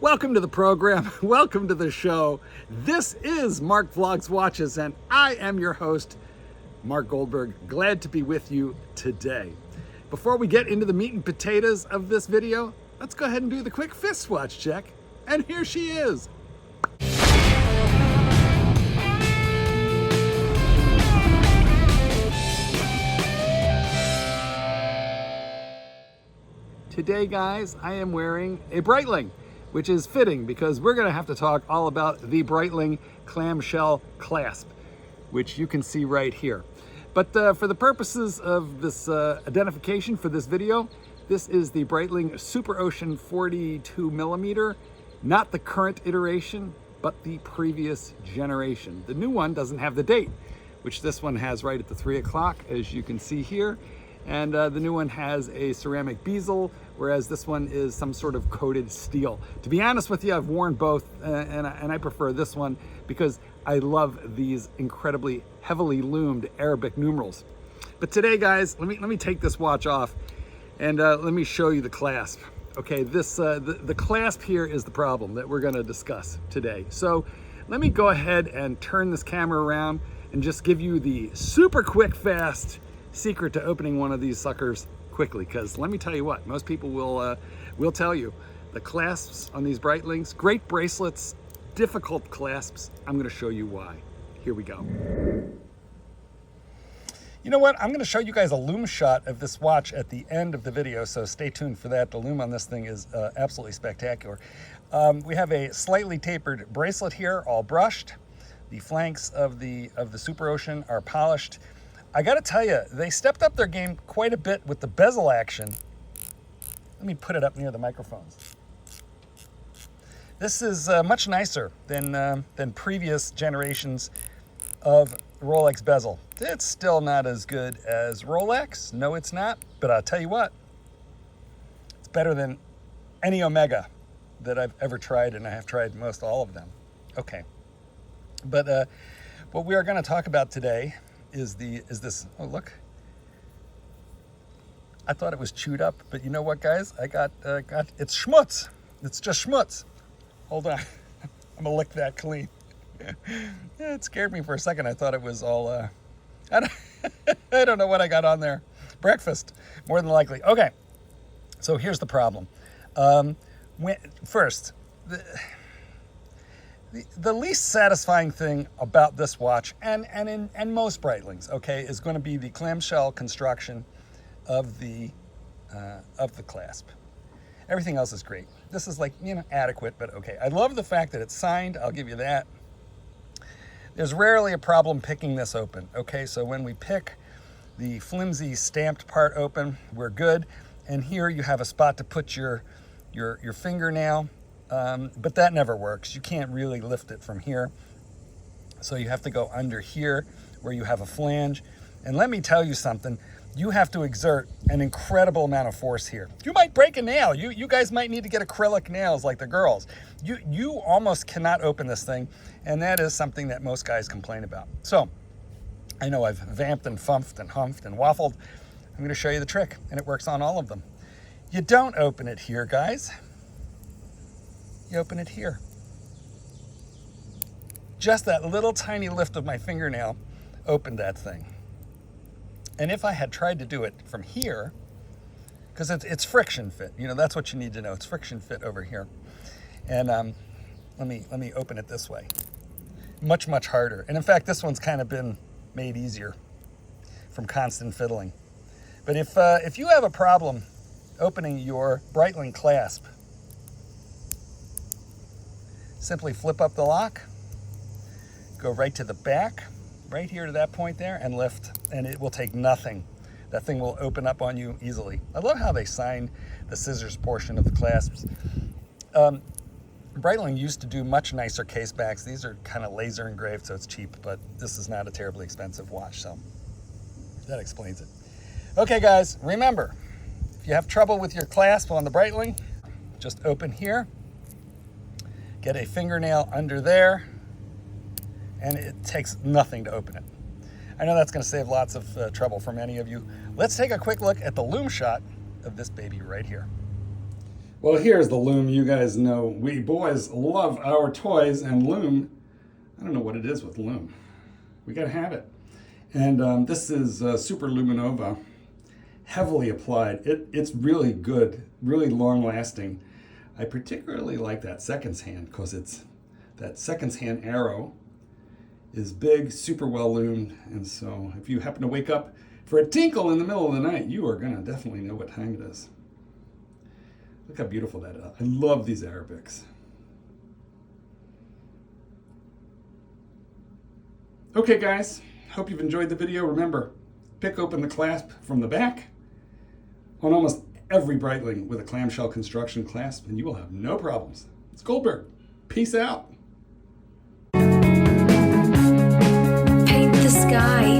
Welcome to the program. Welcome to the show. This is Mark Vlogs Watches, and I am your host, Mark Goldberg. Glad to be with you today. Before we get into the meat and potatoes of this video, let's go ahead and do the quick fist swatch check. And here she is. Today, guys, I am wearing a Breitling, which is fitting because we're going to have to talk all about the Breitling clamshell clasp, which you can see right here. But for the purposes of this identification for this video, this is the Breitling Superocean 42 millimeter, not the current iteration, but the previous generation. The new one doesn't have the date, which this one has right at the 3 o'clock, as you can see here. And the new one has a ceramic bezel, whereas this one is some sort of coated steel. To be honest with you, I've worn both, and I prefer this one because I love these incredibly heavily loomed Arabic numerals. But today, guys, let me take this watch off, and let me show you the clasp. Okay, this the clasp here is the problem that we're going to discuss today. So let me go ahead and turn this camera around and just give you the super quick, fast secret to opening one of these suckers quickly, because let me tell you what, most people will tell you the clasps on these Breitlings, great bracelets, difficult clasps. I'm going to show you why. Here we go. You know what? I'm going to show you guys a lume shot of this watch at the end of the video, so stay tuned for that. The lume on this thing is absolutely spectacular. We have a slightly tapered bracelet here, all brushed. The flanks of the Superocean are polished. I gotta tell you, they stepped up their game quite a bit with the bezel action. Let me put it up near the microphones. This is much nicer than previous generations of Rolex bezel. It's still not as good as Rolex. No, it's not. But I'll tell you what, it's better than any Omega that I've ever tried, and I have tried most all of them. Okay, but what we are going to talk about today is this. Oh, look, I thought it was chewed up, but you know what, guys, I got it's schmutz. It's just schmutz. Hold on. I'm gonna lick that clean. Yeah, it scared me for a second. I thought it was all I don't know what I got on there. Breakfast, more than likely. Okay, so here's the problem. First, the least satisfying thing about this watch, and most Breitlings, okay, is going to be the clamshell construction of the clasp. Everything else is great. This is, like, you know, adequate, but okay. I love the fact that it's signed. I'll give you that. There's rarely a problem picking this open. Okay, so when we pick the flimsy stamped part open, we're good. And here you have a spot to put your fingernail. But that never works. You can't really lift it from here. So you have to go under here where you have a flange. And let me tell you something, you have to exert an incredible amount of force here. You might break a nail. You guys might need to get acrylic nails like the girls. You almost cannot open this thing, and that is something that most guys complain about. So I know I've vamped and fumped and humphed and waffled. I'm going to show you the trick, and it works on all of them. You don't open it here, guys. You open it here. Just that little tiny lift of my fingernail opened that thing. And if I had tried to do it from here, because it's friction fit, you know, that's what you need to know. It's friction fit over here. And let me open it this way. Much, much harder. And in fact, this one's kind of been made easier from constant fiddling. But if you have a problem opening your Breitling clasp, simply flip up the lock, go right to the back, right here to that point there, and lift, and it will take nothing. That thing will open up on you easily. I love how they signed the scissors portion of the clasps. Breitling used to do much nicer case backs. These are kind of laser engraved, so it's cheap, but this is not a terribly expensive watch, so that explains it. Okay, guys, remember, if you have trouble with your clasp on the Breitling, just open here, get a fingernail under there, and it takes nothing to open it. I know that's going to save lots of trouble for many of you. Let's take a quick look at the lume shot of this baby right here. Well, here's the loom. You guys know we boys love our toys, and loom, I don't know what it is with loom. We gotta have it. And this is Super Luminova, heavily applied. It's really good, really long lasting. I particularly like that seconds hand because that seconds hand arrow is big, super well loomed, and so if you happen to wake up for a tinkle in the middle of the night, you are gonna definitely know what time it is. Look how beautiful that is. I love these Arabics. Okay guys, hope you've enjoyed the video. Remember, pick open the clasp from the back on almost every Breitling with a clamshell construction clasp and you will have no problems. It's Goldberg. Peace out. Paint the sky.